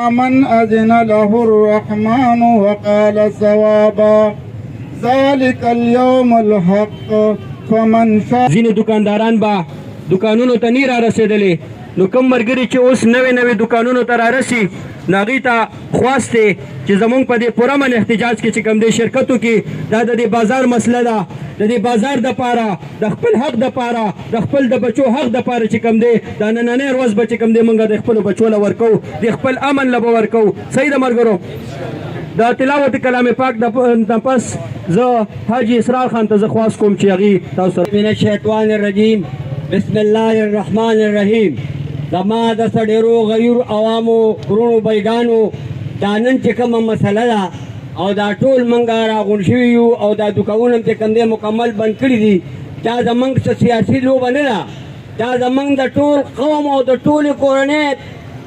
من أذن له الرحمن وقال صوابا ذلك اليوم الحق فمن شاء. ځینې دکانداران به دکانونو ته نه را رسېدلې، نو کوم ملګري چې اوس نوې دکانونو ته را رسي نو هغوی ته خواست دی چې زمونږ په دې پوره من احتجاج کې چې کوم دی شرکت وکړي. دا د دې بازار مسله ده، د دې بازار دپاره د خپل حق دپاره د خپل د بچو حق دپاره چې کوم دی دا نننۍ ورځ به چې کوم دی موږ د خپلو بچو له ورکوو، د خپل امن له به ورکوو. صحیح ده ملګرو؟ د تلاوت کلام پاک د پس زه حاجي اسرار خان ته زه خواست کوم چې هغې تاسو سره من الشیطان الرجیم بسم الله الرحمن الرحیم. زما د سړیرو غیر عوامو ورونو بیګانو دا نن چې کومه مسله ده او دا ټول موږ راغونډ شوي یو او دا دوکانونه چې کوم دی مکمل بند کړي دي. دا زموږ څه سیاسي لوبه نه ده، دا زموږ د ټول قوم او د ټولې کورنۍ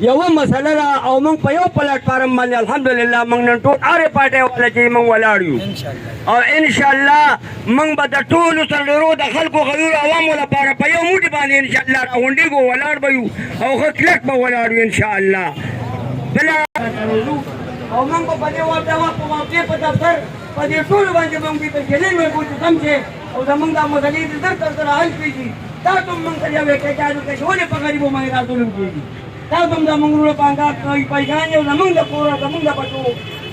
یوه مسله ده او موږ په یو پلیټفارم باندې الحمدلله موږ نن ټول هرې پارټۍ والا چې موږ ولاړ یو او انشاءالله موږ به د ټولو سرلرو د خلکو غیرو عوامو لپاره په یو موټي باندې انشاءالله راغونډېږو، ولاړ به یو او ښه کلک به ولاړ یو انشاءالله. بله او موږ به په دې په موقع په دفتر په دې ټولو باندې موږ به جلیل ورکړو چې کوم چې او زموږ دا مسلې دې زر تر سره حل کړي. تاسو موږ ته یو احتجاج وکړئ چې ولې په غریبو باندې دا ظلم کېږي. تاسو هم زموږ وروڼو پیګانې او زموږ د کور او زموږ د بچو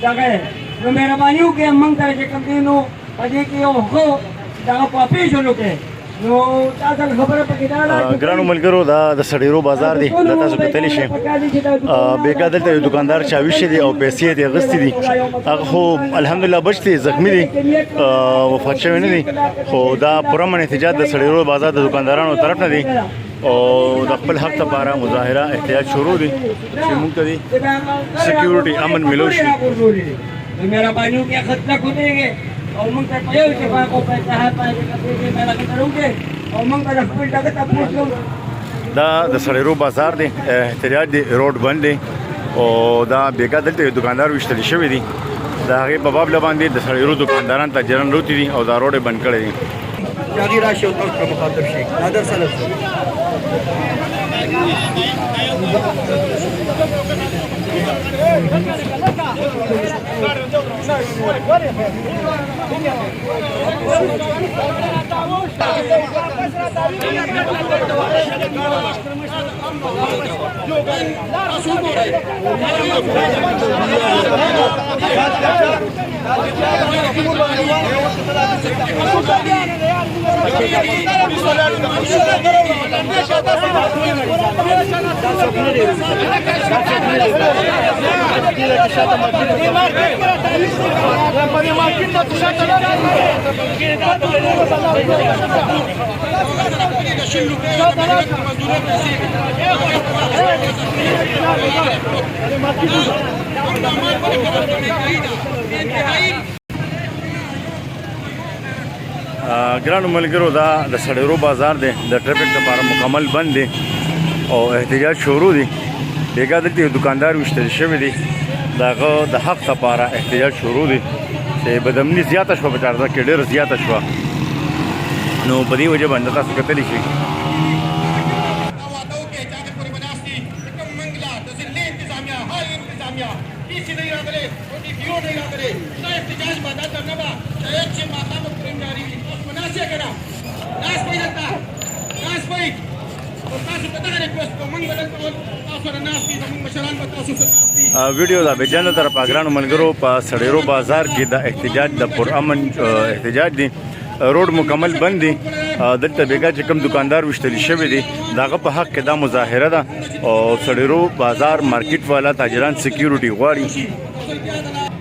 دغه نو مهرباني وکړئ موږ سره چې کوم دی نو په دې کې یو ښه دغه کواپریشن وکړئ. نو تاسو خبره پکې دا ده ګرانو ملګرو دا د سړیرو بازار دی، دا تاسو کتلی شئ. بېګا دلته یو دکاندار چا ویشي دی او پیسې یې اخیستې دي، هغه خو الحمدلله بچ دی، زخمي دی، وفات شوی نه دی. خو دا پوره من احتجاج د سړیرو بازار د دکاندارانو طرف نه دی او د خپل حق لپاره مظاهره احتجاج شروع دي چې موږ ته دی سکیورټي امن ملو شي. مهرباني وکړئ خطه کوئ او موږ ته په یو اتفاق او په اتحاد باندې کتلې مې راکړه وکړئ او موږ به د خپل دغه تپوس کوو. دا د سړیرو بازار دی، احتجاج دی، روډ بند دی او دا بېګا دلته یو دکاندار ویشتل شوی دی. د هغې په باب باندې د سړیرو دکانداران تاجران روتي دي او دا روډ یې بند کړی دی. هغې راشي او تاسو ته مخاطب شي. نادر سلف ګرانو ملګرو دا د سړیرو بازار دی، د ټریفک لپاره مکمل بند دی او احتجاج شروع دی. بېګا دلته یو دکاندار ویشتل شوی دی، د هغه د حق لپاره احتجاج شروع دی چې بدامني زیاته شوه، په چارزه کې ډېره زیاته شوه. نو په دې وجه باندې تاسو کتلی شئ. ویډیو دا بیجانه طرف ګرانو ملګرو په سړیرو بازار کې د احتجاج د پرامن احتجاج دی، روډ مکمل بند دی. دلته بېګا چې کوم دکاندار ویشتلی شوی دی د هغه په حق کې دا مظاهره ده او سړیرو بازار مارکیټ والا تاجران سکیورټي غواړي.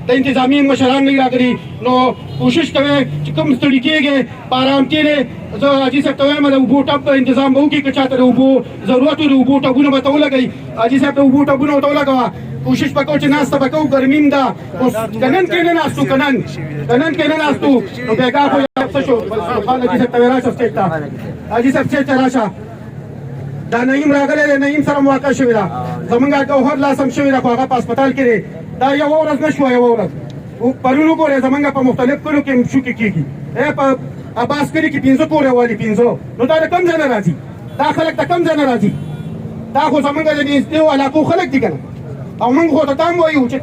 د انتظامی مشران نه راغلي نو کوشش کوئ چې کوم ستړي کېږئ په ارام کښېنئ. زه حاجي صاحب ته وایم د اوبو ټب انتظام به وکړي، که چاته د اوبو ضرورت وي د اوبو ټبونه به ته ولګئ. حاجي صاحب د اوبو ټبونه ورته ولګوه. کوشش به کوو چې ناسته به کوو، ګرمي هم ده. اوس که نن کې نه ناستو که نن کې نه ناستو نو بېګا خو څه شو. حاجي صاحب ته راشه سټیج ته، حاجي صاحب سټیج ته راشه. دا نعیم راغلی دی، نعیم سره موقع شوې ده. زمونږ ګوهر لاس هم شوې ده خو هغه په هسپتال کې دی. دا یوه ورځ نه شوه، یوه ورځ پرون وګورئ زمونږ په مختلف کلو کې شوکې کېږي. په عباس کلي کې 15 کورې والي 15 نو دا د کوم ځای نه راځي؟ دا خلک د کوم ځای نه راځي؟ دا خو زمونږ د نږدې علاقو خلک دي که نه؟ او موږ خو ته هم وایو چې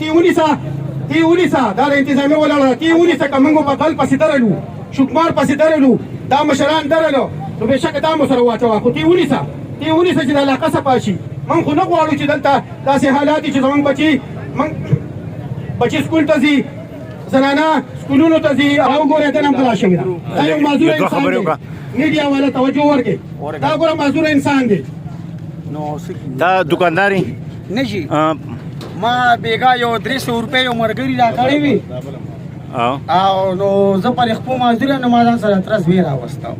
تی ونیسه دا د انتظامیه ولاړه تی ونیسه که موږ په غل پسې درلو شکمار پسې درلو دا مشران درلو نو بېشکه دا مو سره واچوه خو تی ونیسه چې د علاقه صفا شي موږ خو نه غواړو چې دلته داسې حالات چې زموږ بچي سکول ته ځي زنانه سکولونو ته ځي او ګورې دنه هم غلا شوې ده دا یو معذوره انسان دی میډیا والا توجه ورکړي دا ګوره معذوره انسان دی دا دکانداري نشي ما بیګا یو 300 روپۍ یو مرګري را کړی وي او نو زه پر خپل مازدور نه ما ځان سره ترس وی راوستم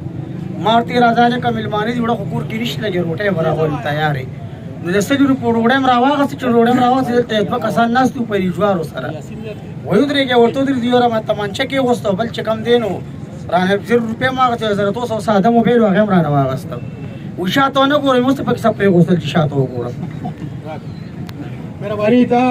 مارتي راځه چې کملمانې جوړه خور کې نشته لګي روټه برابر تیارې نو د سړي روډم راواغه چې روډم راواغه ته په کسان ناس ته پری جوارو سره وایو درې کې ورته درې دیوره ما تمانچه کې وستو بل چې کم دینو رانه 0 روپۍ ما ته 200 ساده موبایل واغم را نه واغستم وشاته نه ګورم مست په کې سپې غوښتل چې شاته وګورم مهرباني دا